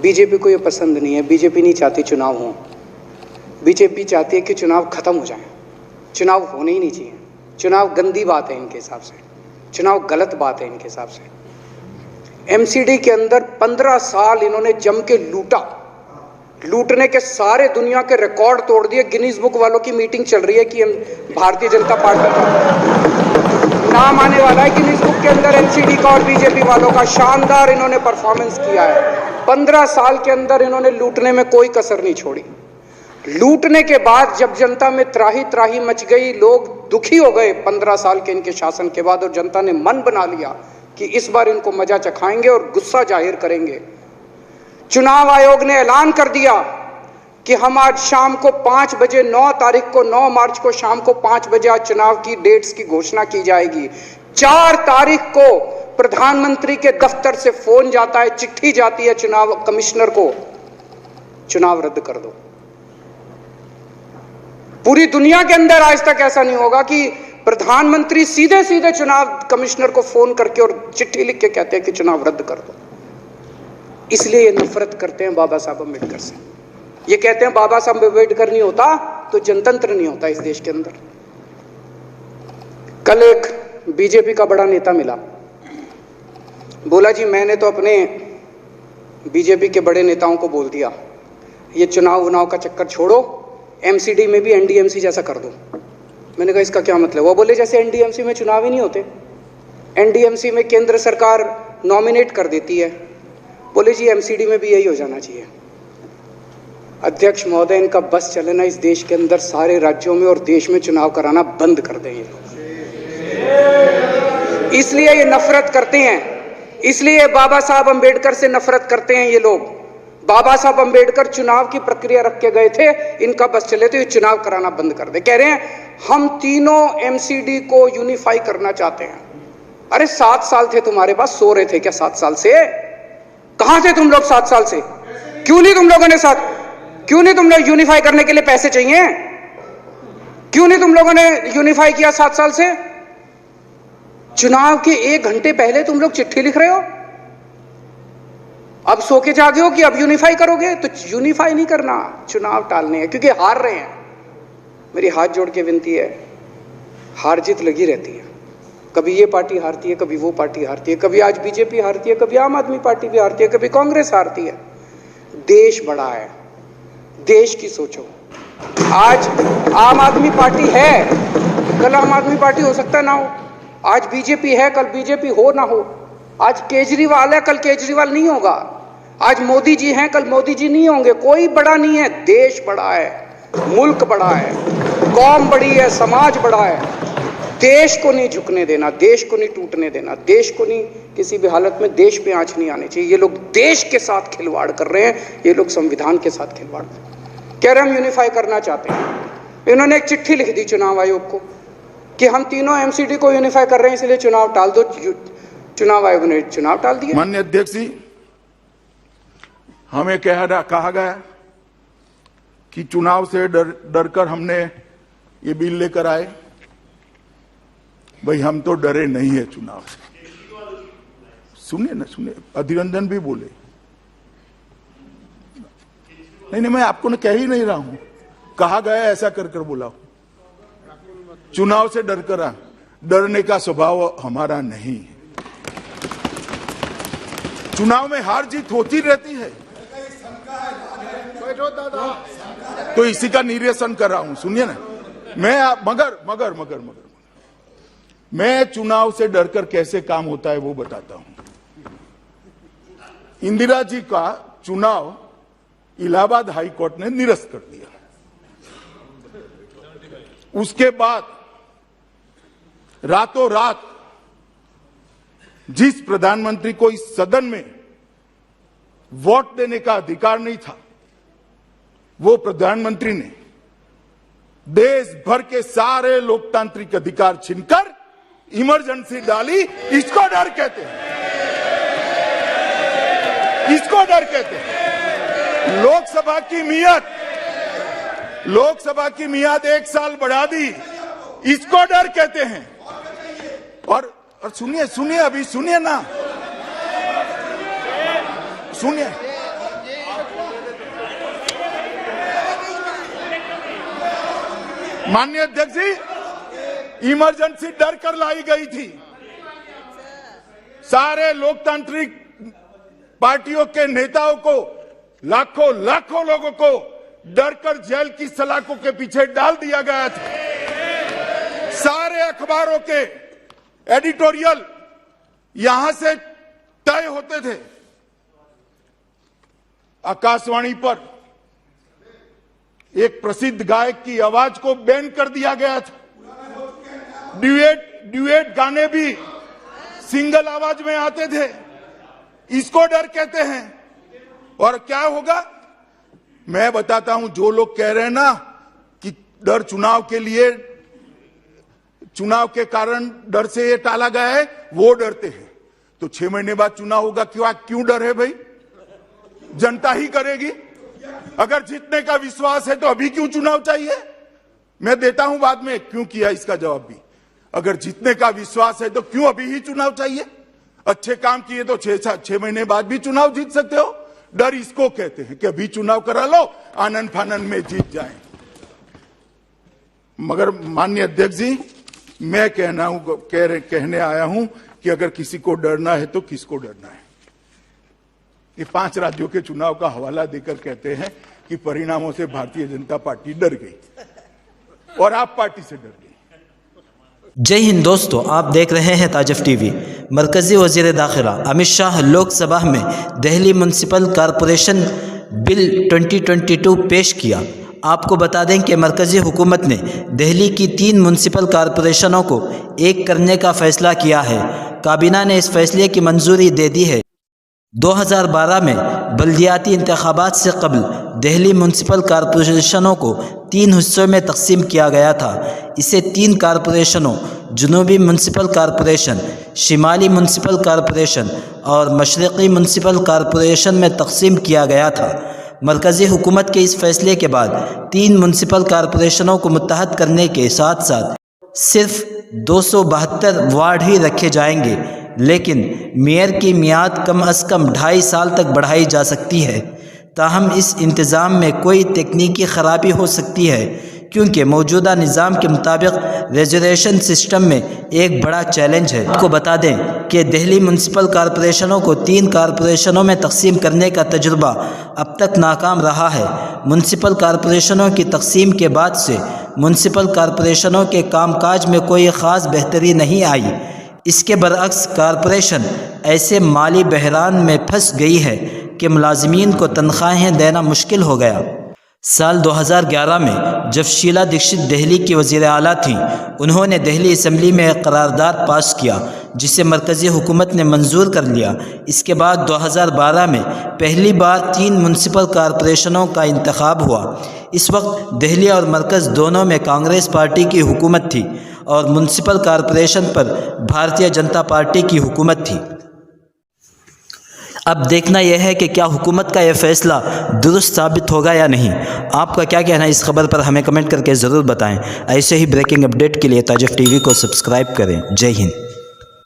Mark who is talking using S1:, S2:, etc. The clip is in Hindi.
S1: बीजेपी को ये पसंद नहीं है। बीजेपी नहीं चाहती चुनाव हो। बीजेपी चाहती है कि चुनाव खत्म हो जाए। चुनाव होने ही नहीं चाहिए। चुनाव गंदी बात है इनके हिसाब से। चुनाव गलत बात है इनके हिसाब से। एमसीडी के अंदर 15 साल इन्होंने जम के लूटा। लूटने के सारे दुनिया के रिकॉर्ड तोड़ दिए। गिनीज बुक वालों की मीटिंग चल रही है कि भारतीय जनता पार्टी का नाम आने वाला है गिनीज बुक के अंदर। एमसीडी का और बीजेपी वालों का शानदार इन्होंने परफॉर्मेंस किया है। 15 साल के अंदर इन्होंने लूटने में कोई कसर नहीं छोड़ी। लूटने के बाद जब जनता में त्राही त्राही मच गई, लोग दुखी हो गए 15 साल के इनके शासन के बाद, और जनता ने मन बना लिया कि इस बार इनको मजा चखाएंगे और गुस्सा जाहिर करेंगे। चुनाव आयोग ने ऐलान कर दिया कि हम आज शाम को 5 बजे 9 तारीख को 9 मार्च को शाम को 5 बजे आज चुनाव की डेट्स की घोषणा की जाएगी। 4 तारीख को प्रधानमंत्री के दफ्तर से फोन जाता है, चिट्ठी जाती है चुनाव कमिश्नर को, चुनाव रद्द कर दो। पूरी दुनिया के अंदर आज तक ऐसा नहीं होगा कि प्रधानमंत्री सीधे सीधे चुनाव कमिश्नर को फोन करके और चिट्ठी लिख के कहते हैं कि चुनाव रद्द कर दो। इसलिए ये नफरत करते हैं बाबा साहब अम्बेडकर से। ये कहते हैं बाबा साहब अम्बेडकर नहीं होता तो जनतंत्र नहीं होता इस देश के अंदर। कल एक बीजेपी का बड़ा नेता मिला, बोला जी मैंने तो अपने बीजेपी के बड़े नेताओं को बोल दिया ये चुनाव का चक्कर छोड़ो, एमसीडी में भी एनडीएमसी जैसा कर दो। मैंने कहा इसका क्या मतलब? वो बोले जैसे एनडीएमसी में चुनाव ही नहीं होते, एनडीएमसी में केंद्र सरकार नॉमिनेट कर देती है, बोले जी एमसीडी में भी यही हो जाना चाहिए। अध्यक्ष महोदय, इनका बस चले ना इस देश के अंदर सारे राज्यों में और देश में चुनाव कराना बंद कर दें ये लोग। इसलिए ये नफरत करते हैं, इसलिए बाबा साहब अम्बेडकर से नफरत करते हैं ये लोग। बाबा साहब अम्बेडकर चुनाव की प्रक्रिया रख के गए थे, इनका बस चले तो ये चुनाव कराना बंद कर दे। कह रहे हैं हम तीनों एमसीडी को यूनिफाई करना चाहते हैं। अरे 7 साल थे तुम्हारे पास, सो रहे थे क्या 7 साल से? कहां थे तुम लोग 7 साल से? क्यों नहीं तुम लोगों ने क्यों नहीं तुम लोग यूनिफाई करने के लिए पैसे चाहिए? क्यों नहीं तुम लोगों ने यूनिफाई किया 7 साल से? चुनाव के 1 घंटे पहले तुम लोग चिट्ठी लिख रहे हो, अब सो के जागे हो कि अब यूनिफाई करोगे। तो यूनिफाई नहीं करना, चुनाव टालने हैं, क्योंकि हार रहे हैं। मेरी हाथ जोड़ के विनती है, हार जीत लगी रहती है। कभी ये पार्टी हारती है, कभी वो पार्टी हारती है, कभी आज बीजेपी हारती है, कभी आम आदमी पार्टी भी हारती है, कभी कांग्रेस हारती है। देश बड़ा है, देश की सोचो। आज आम आदमी पार्टी है, कल आम आदमी पार्टी हो सकता ना हो। आज बीजेपी है, कल बीजेपी हो ना हो। आज केजरीवाल है, कल केजरीवाल नहीं होगा। आज मोदी जी हैं, कल मोदी जी नहीं होंगे। कोई बड़ा नहीं है, देश बड़ा है, मुल्क बड़ा है, कौम बड़ी है, समाज बड़ा है। देश को नहीं झुकने देना, देश को नहीं टूटने देना, देश को नहीं किसी भी हालत में देश पे आंच नहीं आनी चाहिए। ये लोग देश के साथ खिलवाड़ कर रहे हैं, ये लोग संविधान के साथ खिलवाड़ कह रहे हैं। हम यूनिफाई करना चाहते हैं। इन्होंने एक चिट्ठी लिख दी चुनाव आयोग को कि हम तीनों एमसीडी को यूनिफाई कर रहे हैं, इसलिए चुनाव टाल दो। चुनाव आयोग ने चुनाव टाल दिया।
S2: माननीय अध्यक्ष जी, हमें कहा गया कि चुनाव से डरकर हमने ये बिल लेकर आए। भाई हम तो डरे नहीं है चुनाव से। सुनिए ना, सुनिए, अधीर रंजन भी बोले। नहीं, मैं आपको कह ही नहीं रहा हूं, कहा गया ऐसा कर बोला। चुनाव से डरने का स्वभाव हमारा नहीं है। चुनाव में हार जीत होती रहती है, तो इसी का निरीक्षण कर रहा हूं। सुनिए ना, मगर मैं चुनाव से डरकर कैसे काम होता है वो बताता हूं। इंदिरा जी का चुनाव इलाहाबाद हाई कोर्ट ने निरस्त कर दिया। उसके बाद रातों रात जिस प्रधानमंत्री को इस सदन में वोट देने का अधिकार नहीं था, वो प्रधानमंत्री ने देश भर के सारे लोकतांत्रिक अधिकार छीनकर इमरजेंसी डाली। इसको डर कहते हैं, इसको डर कहते हैं। लोकसभा की मियाद 1 साल बढ़ा दी, इसको डर कहते हैं। और सुनिए, अभी सुनिए ना, सुनिए। माननीय अध्यक्ष जी, इमरजेंसी डर कर लाई गई थी। सारे लोकतांत्रिक पार्टियों के नेताओं को, लाखों लाखों लोगों को डर कर जेल की सलाखों के पीछे डाल दिया गया था। सारे अखबारों के एडिटोरियल यहां से तय होते थे। आकाशवाणी पर एक प्रसिद्ध गायक की आवाज को बैन कर दिया गया था। ड्यूएट गाने भी सिंगल आवाज में आते थे। इसको डर कहते हैं। और क्या होगा मैं बताता हूं। जो लोग कह रहे हैं ना कि डर चुनाव के लिए, चुनाव के कारण डर से ये टाला गया है, वो डरते हैं। तो 6 महीने बाद चुनाव होगा, क्यों डर है भाई? जनता ही करेगी। अगर जीतने का विश्वास है तो अभी क्यों चुनाव चाहिए? मैं देता हूं बाद में क्यों किया इसका जवाब भी। अगर जीतने का विश्वास है तो क्यों अभी ही चुनाव चाहिए? अच्छे काम किए तो 6 महीने बाद भी चुनाव जीत सकते हो। डर इसको कहते हैं कि अभी चुनाव करा लो, आनंद फानंद में जीत जाए। मगर माननीय अध्यक्ष जी, मैं कहने आया हूं कि अगर किसी को डरना है तो किसको डरना है? ये 5 राज्यों के चुनाव का हवाला देकर कहते हैं कि परिणामों से भारतीय जनता पार्टी डर गई और आप पार्टी से डर गई।
S3: जय हिंद दोस्तों, आप देख रहे हैं ताजफ टीवी। मरकजी वजीर दाखिला अमित शाह लोकसभा में दिल्ली म्यूनसिपल कॉरपोरेशन बिल 2022 पेश किया। आपको बता दें कि मरकजी हुकूमत ने दिल्ली की 3 म्यूनसिपल कॉरपोरेशनों को एक करने का फैसला किया है। काबीना ने इस फैसले की मंजूरी दे दी है। 2012 में बल्दियाती इंतखाबात से कबल दिल्ली म्यूनसिपल कॉरपोरेशनों को 3 हिस्सों में तकसीम किया गया था। इसे 3 कॉरपोरेशनों जनूबी म्यूनसिपल कॉरपोरेशन, शिमाली म्यूनसिपल कॉरपोरेशन और मशरक़ी म्यूनसिपल कॉरपोरेशन में तकसीम किया गया था। मरकज़ी हुकूमत के इस फैसले के बाद 3 म्यूनसिपल कॉरपोरेशनों को मुत्तहद करने के साथ साथ सिर्फ 272 वार्ड ही रखे जाएंगे, लेकिन मेयर की मियाद कम अज़ कम 2.5 साल तक बढ़ाई जा सकती है। ताहम इस इंतज़ाम में कोई तकनीकी ख़राबी हो सकती है, क्योंकि मौजूदा निज़ाम के मुताबिक रिजर्वेशन सिस्टम में एक बड़ा चैलेंज है। आपको बता दें कि दिल्ली म्यूनसिपल कॉरपोरेशनों को 3 कॉरपोरेशनों में तकसीम करने का तजुर्बा अब तक नाकाम रहा है। म्यूनसिपल कॉरपोरेशनों की तकसीम के बाद से म्यूनसिपल कॉरपोरेशनों के कामकाज में कोई ख़ास बेहतरी नहीं आई। इसके बरअक्स कॉरपोरेशन ऐसे माली बहरान में फंस गई है कि मुलाजमीन को तनख्वाहें देना मुश्किल हो गया। साल 2011 में जब शीला दीक्षित दिल्ली की वज़ीर आला थीं, उन्होंने दिल्ली असम्बली में एक करारदाद पास किया जिसे मरकज़ी हुकूमत ने मंजूर कर लिया। इसके बाद 2012 में पहली बार 3 म्यूनसिपल कॉरपोरेशनों का इंतखाब हुआ। इस वक्त दिल्ली और मरकज़ दोनों में कांग्रेस पार्टी की हुकूमत थी और म्यूनसिपल कॉरपोरेशन पर भारतीय जनता पार्टी की हुकूमत थी। अब देखना यह है कि क्या हुकूमत का यह फ़ैसला दुरुस्त साबित होगा या नहीं। आपका क्या कहना है इस खबर पर हमें कमेंट करके ज़रूर बताएं। ऐसे ही ब्रेकिंग अपडेट के लिए ताजफ टीवी को सब्सक्राइब करें। जय हिंद।